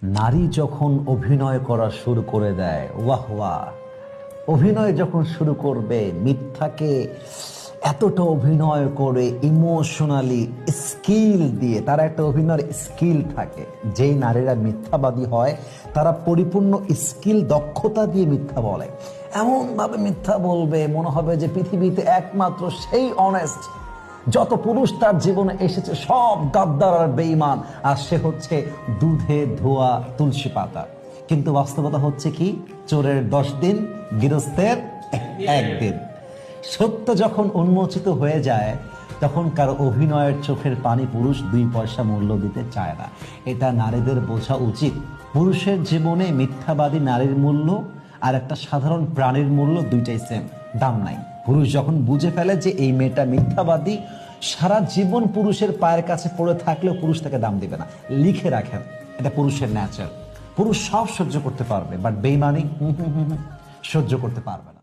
নারী যখন অভিনয় করা শুরু করে দেয়, ওয়াহ ওয়াহ, অভিনয় যখন শুরু করবে, মিথ্যাকে এতটা অভিনয় করে ইমোশনালি স্কিল দিয়ে, তারা একটা অভিনয়ের স্কিল থাকে। যেই নারীরা মিথ্যাবাদী হয় তারা পরিপূর্ণ স্কিল, দক্ষতা দিয়ে মিথ্যা বলে। এমনভাবে মিথ্যা বলবে মনে হবে যে পৃথিবীতে একমাত্র সেই অনেস্ট। যত পুরুষ তার জীবনে এসেছে সব গাদ্দার আর বেঈমান, আর সে হচ্ছে দুধে ধোয়া তুলসী পাতা। কিন্তু বাস্তবতা হচ্ছে কি, চোরের 10 দিন, গৃহস্থের 1 দিন। সত্য যখন উন্মোচিত হয়ে যায় তখন কারো অভিনয়ের চোখের পানি পুরুষ 2 পয়সা মূল্য দিতে চায় না। এটা নারীদের বোঝা উচিত। পুরুষের জীবনে মিথ্যাবাদী নারীর মূল্য আর একটা সাধারণ প্রাণীর মূল্য দুইটাই সেম, দাম নাই। পুরুষ যখন বুঝে ফেলে যে এই মেয়েটা মিথ্যাবাদী, সারা জীবন পুরুষের পায়ের কাছে পড়ে থাকলেও পুরুষ তাকে দাম দিবে না। লিখে রাখেন, এটা পুরুষের ন্যাচার। পুরুষ সব সহ্য করতে পারবে, বাট বেইমানি সহ্য করতে পারবে না।